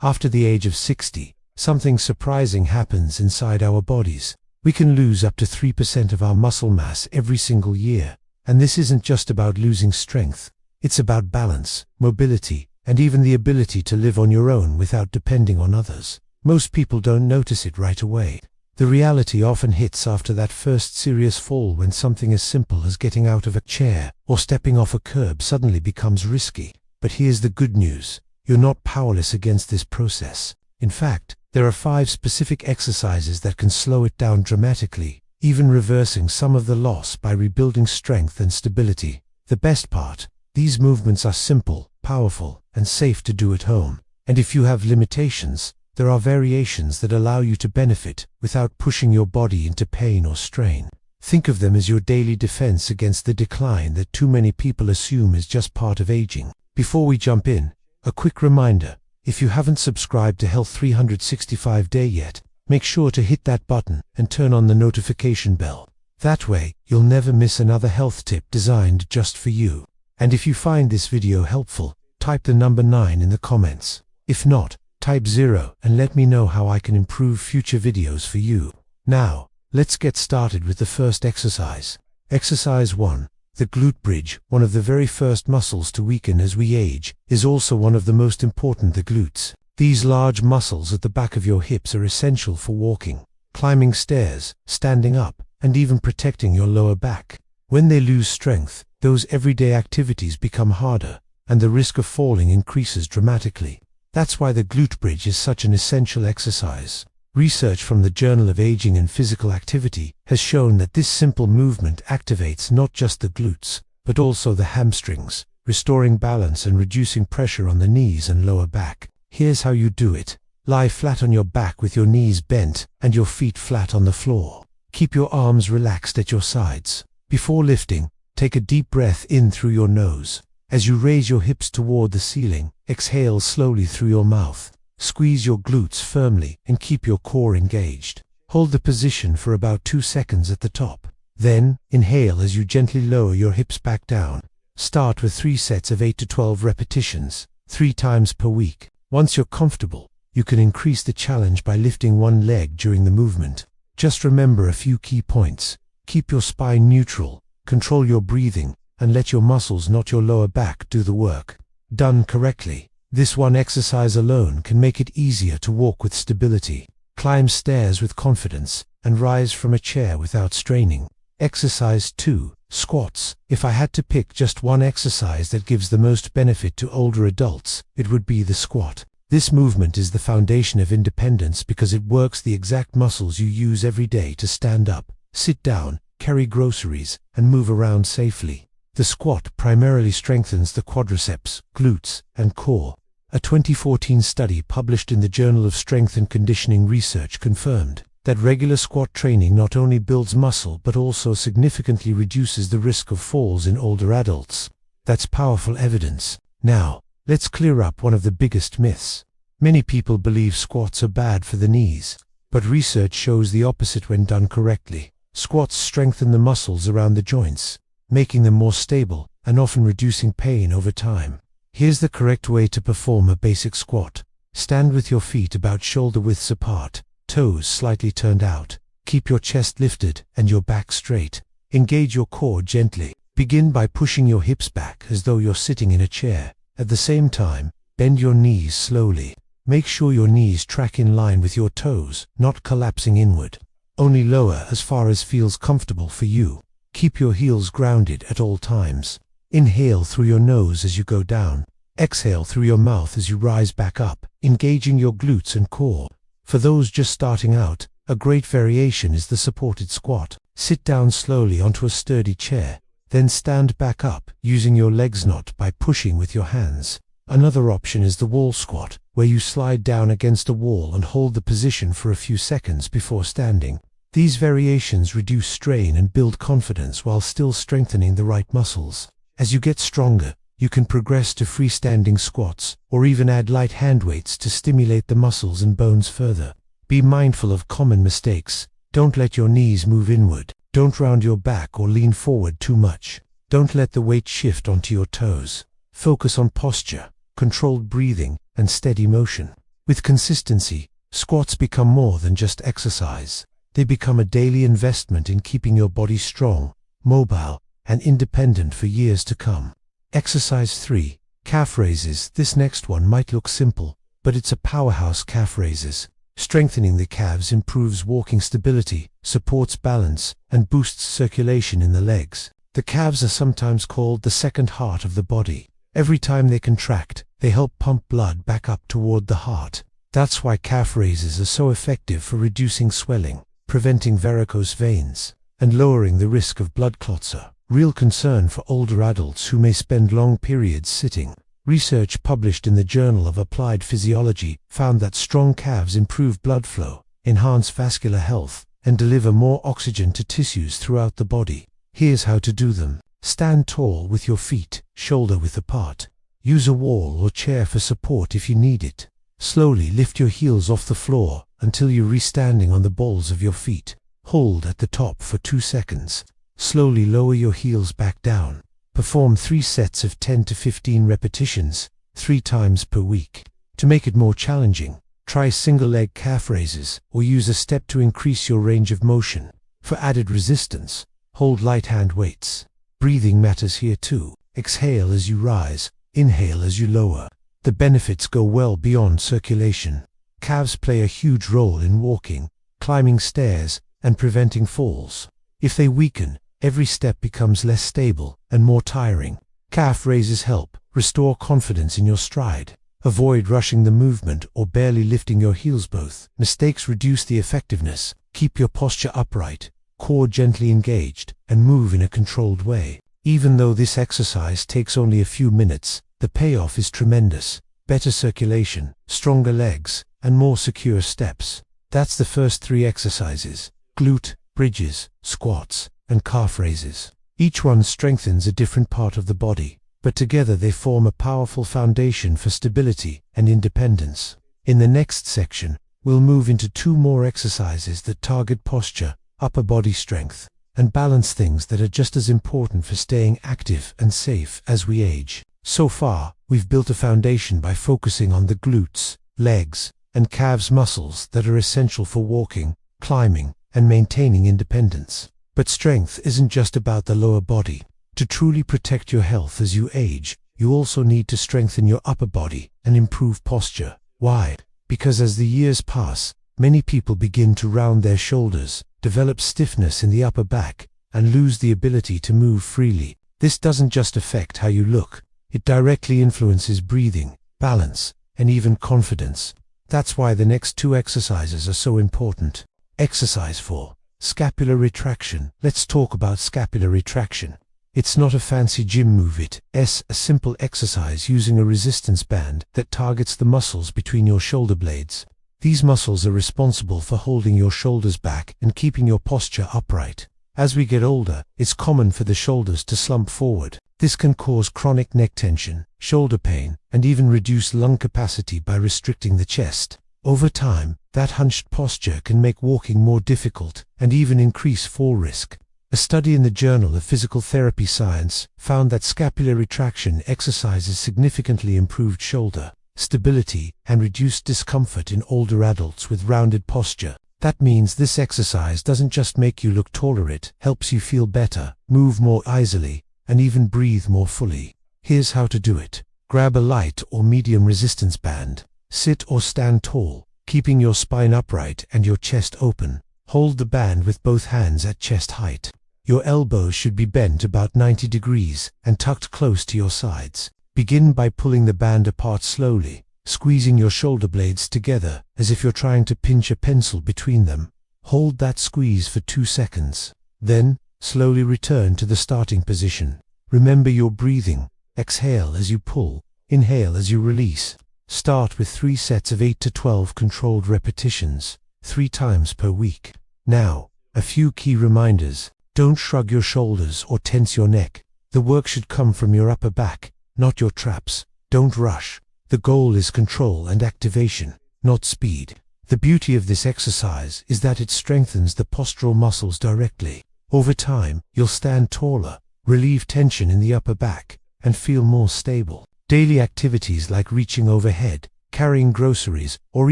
After the age of 60, something surprising happens inside our bodies. We can lose up to 3% of our muscle mass every single year. And this isn't just about losing strength. It's about balance, mobility, and even the ability to live on your own without depending on others. Most people don't notice it right away. The reality often hits after that first serious fall, when something as simple as getting out of a chair or stepping off a curb suddenly becomes risky. But here's the good news. You're not powerless against this process. In fact, there are 5 specific exercises that can slow it down dramatically, even reversing some of the loss by rebuilding strength and stability. The best part, these movements are simple, powerful, and safe to do at home. And if you have limitations, there are variations that allow you to benefit without pushing your body into pain or strain. Think of them as your daily defense against the decline that too many people assume is just part of aging. Before we jump in, a quick reminder: if you haven't subscribed to Health 365 Day yet, make sure to hit that button and turn on the notification bell. That way, you'll never miss another health tip designed just for you. And if you find this video helpful, type the number 9 in the comments. If not, type 0 and let me know how I can improve future videos for you. Now, let's get started with the first exercise. Exercise 1. The glute bridge, one of the very first muscles to weaken as we age, is also one of the most important. The glutes. These large muscles at the back of your hips are essential for walking, climbing stairs, standing up, and even protecting your lower back. When they lose strength, those everyday activities become harder, and the risk of falling increases dramatically. That's why the glute bridge is such an essential exercise. Research from the Journal of Aging and Physical Activity has shown that this simple movement activates not just the glutes, but also the hamstrings, restoring balance and reducing pressure on the knees and lower back. Here's how you do it. Lie flat on your back with your knees bent and your feet flat on the floor. Keep your arms relaxed at your sides. Before lifting, take a deep breath in through your nose. As you raise your hips toward the ceiling, exhale slowly through your mouth. Squeeze your glutes firmly and keep your core engaged. Hold the position for about 2 seconds at the top. Then, inhale as you gently lower your hips back down. Start with 3 sets of 8 to 12 repetitions, 3 times per week. Once you're comfortable, you can increase the challenge by lifting one leg during the movement. Just remember a few key points. Keep your spine neutral, control your breathing, and let your muscles, not your lower back, do the work. Done correctly, this one exercise alone can make it easier to walk with stability, climb stairs with confidence, and rise from a chair without straining. Exercise 2. Squats. If I had to pick just one exercise that gives the most benefit to older adults, it would be the squat. This movement is the foundation of independence because it works the exact muscles you use every day to stand up, sit down, carry groceries, and move around safely. The squat primarily strengthens the quadriceps, glutes, and core. A 2014 study published in the Journal of Strength and Conditioning Research confirmed that regular squat training not only builds muscle but also significantly reduces the risk of falls in older adults. That's powerful evidence. Now, let's clear up one of the biggest myths. Many people believe squats are bad for the knees, but research shows the opposite when done correctly. Squats strengthen the muscles around the joints, making them more stable and often reducing pain over time. Here's the correct way to perform a basic squat. Stand with your feet about shoulder widths apart, toes slightly turned out. Keep your chest lifted and your back straight. Engage your core gently. Begin by pushing your hips back as though you're sitting in a chair. At the same time, bend your knees slowly. Make sure your knees track in line with your toes, not collapsing inward. Only lower as far as feels comfortable for you. Keep your heels grounded at all times. Inhale through your nose as you go down. Exhale through your mouth as you rise back up, engaging your glutes and core. For those just starting out, a great variation is the supported squat. Sit down slowly onto a sturdy chair, then stand back up, using your legs not by pushing with your hands. Another option is the wall squat, where you slide down against a wall and hold the position for a few seconds before standing. These variations reduce strain and build confidence while still strengthening the right muscles. As you get stronger, you can progress to freestanding squats, or even add light hand weights to stimulate the muscles and bones further. Be mindful of common mistakes. Don't let your knees move inward. Don't round your back or lean forward too much. Don't let the weight shift onto your toes. Focus on posture, controlled breathing, and steady motion. With consistency, squats become more than just exercise. They become a daily investment in keeping your body strong, mobile, and independent for years to come. Exercise 3. Calf raises. This next one might look simple, but it's a powerhouse. Calf raises. Strengthening the calves improves walking stability, supports balance, and boosts circulation in the legs. The calves are sometimes called the second heart of the body. Every time they contract, they help pump blood back up toward the heart. That's why calf raises are so effective for reducing swelling, preventing varicose veins, and lowering the risk of blood clots. A real concern for older adults who may spend long periods sitting. Research published in the Journal of Applied Physiology found that strong calves improve blood flow, enhance vascular health, and deliver more oxygen to tissues throughout the body. Here's how to do them. Stand tall with your feet shoulder-width apart. Use a wall or chair for support if you need it. Slowly lift your heels off the floor until you're re-standing on the balls of your feet. Hold at the top for 2 seconds. Slowly lower your heels back down. Perform 3 sets of 10 to 15 repetitions, 3 times per week. To make it more challenging, try single-leg calf raises or use a step to increase your range of motion. For added resistance, hold light hand weights. Breathing matters here too. Exhale as you rise, inhale as you lower. The benefits go well beyond circulation. Calves play a huge role in walking, climbing stairs, and preventing falls. If they weaken, every step becomes less stable and more tiring. Calf raises help restore confidence in your stride. Avoid rushing the movement or barely lifting your heels. Both mistakes reduce the effectiveness. Keep your posture upright, core gently engaged, and move in a controlled way. Even though this exercise takes only a few minutes, the payoff is tremendous. Better circulation, stronger legs, and more secure steps. That's the first 3 exercises: glute, bridges, squats, and calf raises. Each one strengthens a different part of the body, but together they form a powerful foundation for stability and independence. In the next section, we'll move into 2 more exercises that target posture, upper body strength, and balance, things that are just as important for staying active and safe as we age. So far, we've built a foundation by focusing on the glutes, legs, and calves muscles that are essential for walking, climbing, and maintaining independence. But strength isn't just about the lower body. To truly protect your health as you age, you also need to strengthen your upper body and improve posture. Why? Because as the years pass, many people begin to round their shoulders, develop stiffness in the upper back, and lose the ability to move freely. This doesn't just affect how you look. It directly influences breathing, balance, and even confidence. That's why the next 2 exercises are so important. Exercise 4. Scapular retraction. Let's talk about scapular retraction. It's not a fancy gym move. It's a simple exercise using a resistance band that targets the muscles between your shoulder blades. These muscles are responsible for holding your shoulders back and keeping your posture upright. As we get older, it's common for the shoulders to slump forward. This can cause chronic neck tension, shoulder pain, and even reduce lung capacity by restricting the chest. Over time, that hunched posture can make walking more difficult and even increase fall risk. A study in the Journal of Physical Therapy Science found that scapular retraction exercises significantly improved shoulder stability and reduced discomfort in older adults with rounded posture. That means this exercise doesn't just make you look taller, it helps you feel better, move more easily, and even breathe more fully. Here's how to do it. Grab a light or medium resistance band. Sit or stand tall, keeping your spine upright and your chest open. Hold the band with both hands at chest height. Your elbows should be bent about 90 degrees and tucked close to your sides. Begin by pulling the band apart slowly, squeezing your shoulder blades together as if you're trying to pinch a pencil between them. Hold that squeeze for 2 seconds. Then, slowly return to the starting position. Remember your breathing. Exhale as you pull, inhale as you release. Start with 3 sets of 8 to 12 controlled repetitions, 3 times per week. Now, a few key reminders. Don't shrug your shoulders or tense your neck. The work should come from your upper back, not your traps. Don't rush. The goal is control and activation, not speed. The beauty of this exercise is that it strengthens the postural muscles directly. Over time, you'll stand taller, relieve tension in the upper back, and feel more stable. Daily activities like reaching overhead, carrying groceries, or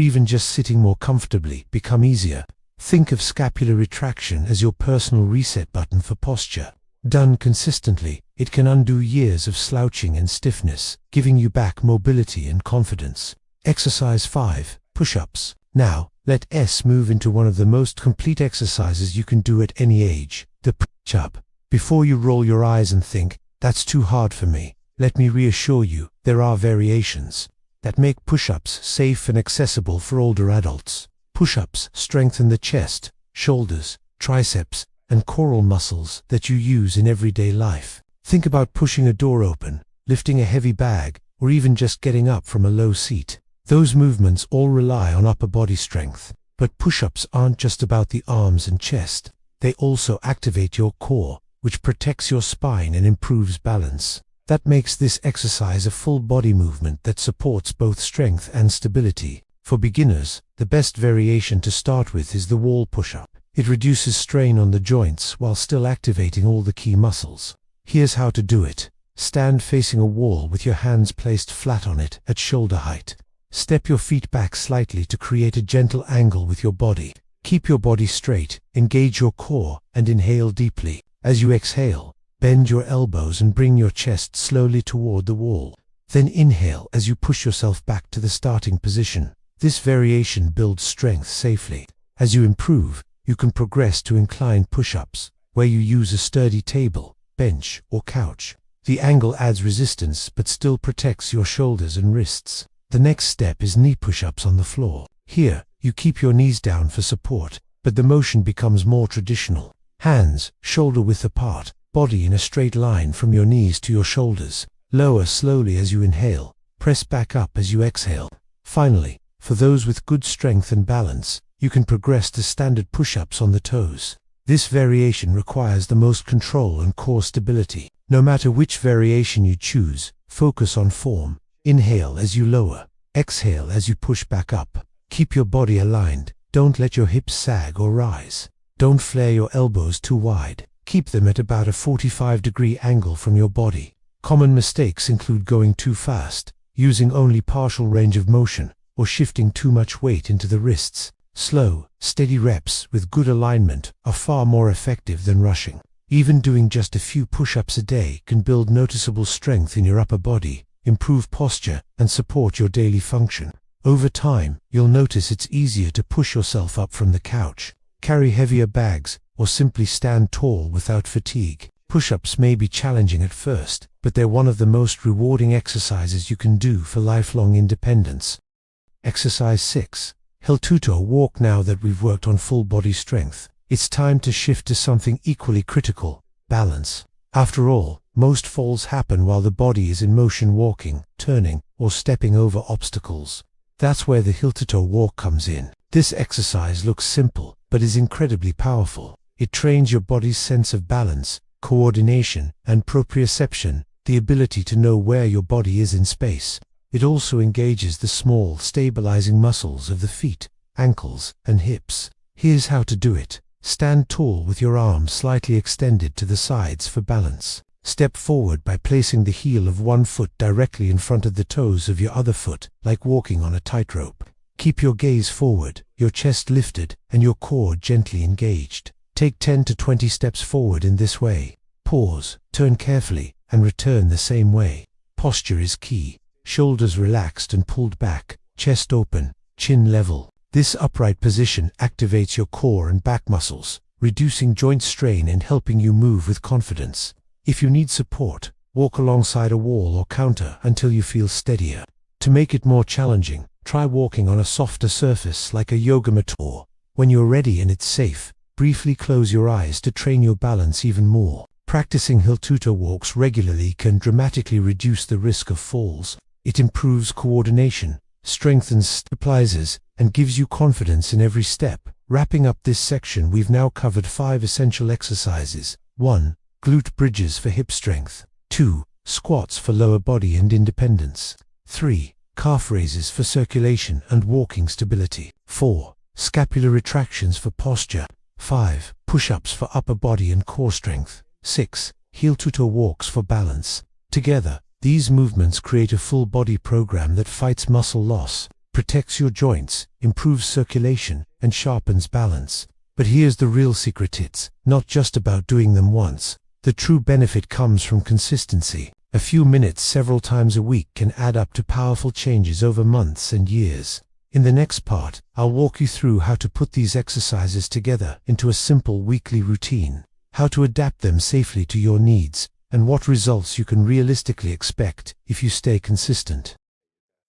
even just sitting more comfortably become easier. Think of scapular retraction as your personal reset button for posture. Done consistently, it can undo years of slouching and stiffness, giving you back mobility and confidence. Exercise 5. Push-ups. Now, let us move into one of the most complete exercises you can do at any age, the push-up. Before you roll your eyes and think, "That's too hard for me," let me reassure you, there are variations that make push-ups safe and accessible for older adults. Push-ups strengthen the chest, shoulders, triceps, and coral muscles that you use in everyday life. Think about pushing a door open, lifting a heavy bag, or even just getting up from a low seat. Those movements all rely on upper body strength. But push-ups aren't just about the arms and chest. They also activate your core, which protects your spine and improves balance. That makes this exercise a full body movement that supports both strength and stability. For beginners, the best variation to start with is the wall push-up. It reduces strain on the joints while still activating all the key muscles. Here's how to do it. Stand facing a wall with your hands placed flat on it at shoulder height. Step your feet back slightly to create a gentle angle with your body. Keep your body straight, engage your core, and inhale deeply. As you exhale, bend your elbows and bring your chest slowly toward the wall. Then inhale as you push yourself back to the starting position. This variation builds strength safely. As you improve, you can progress to inclined push-ups, where you use a sturdy table, bench, or couch. The angle adds resistance but still protects your shoulders and wrists. The next step is knee push-ups on the floor. Here, you keep your knees down for support, but the motion becomes more traditional. Hands, shoulder-width apart, body in a straight line from your knees to your shoulders. Lower slowly as you inhale, press back up as you exhale. Finally, for those with good strength and balance, you can progress to standard push-ups on the toes. This variation requires the most control and core stability. No matter which variation you choose, focus on form. Inhale as you lower, exhale as you push back up. Keep your body aligned, don't let your hips sag or rise. Don't flare your elbows too wide. Keep them at about a 45-degree angle from your body. Common mistakes include going too fast, using only partial range of motion, or shifting too much weight into the wrists. Slow, steady reps with good alignment are far more effective than rushing. Even doing just a few push-ups a day can build noticeable strength in your upper body, improve posture, and support your daily function. Over time, you'll notice it's easier to push yourself up from the couch, carry heavier bags, or simply stand tall without fatigue. Push-ups may be challenging at first, but they're one of the most rewarding exercises you can do for lifelong independence. Exercise 6. Heel to toe walk. Now that we've worked on full body strength, it's time to shift to something equally critical: balance. After all, most falls happen while the body is in motion, walking, turning, or stepping over obstacles. That's where the heel to toe walk comes in. This exercise looks simple, but is incredibly powerful. It trains your body's sense of balance, coordination, and proprioception, the ability to know where your body is in space. It also engages the small, stabilizing muscles of the feet, ankles, and hips. Here's how to do it. Stand tall with your arms slightly extended to the sides for balance. Step forward by placing the heel of one foot directly in front of the toes of your other foot, like walking on a tightrope. Keep your gaze forward, your chest lifted, and your core gently engaged. Take 10 to 20 steps forward in this way. Pause, turn carefully, and return the same way. Posture is key. Shoulders relaxed and pulled back, chest open, chin level. This upright position activates your core and back muscles, reducing joint strain and helping you move with confidence. If you need support, walk alongside a wall or counter until you feel steadier. To make it more challenging, try walking on a softer surface like a yoga mat, or, when you're ready and it's safe, briefly close your eyes to train your balance even more. Practicing heel to toe walks regularly can dramatically reduce the risk of falls. It improves coordination, strengthens stabilizers, and gives you confidence in every step. Wrapping up this section, we've now covered 5 essential exercises. 1. Glute bridges for hip strength. 2. Squats for lower body and independence. 3. Calf raises for circulation and walking stability. 4. Scapular retractions for posture. 5. Push-ups for upper body and core strength. 6. Heel to toe walks for balance. Together, these movements create a full body program that fights muscle loss, protects your joints, improves circulation, and sharpens balance. But here's the real secret: it's not just about doing them once. The true benefit comes from consistency. A few minutes several times a week can add up to powerful changes over months and years. In the next part, I'll walk you through how to put these exercises together into a simple weekly routine, how to adapt them safely to your needs, and what results you can realistically expect if you stay consistent.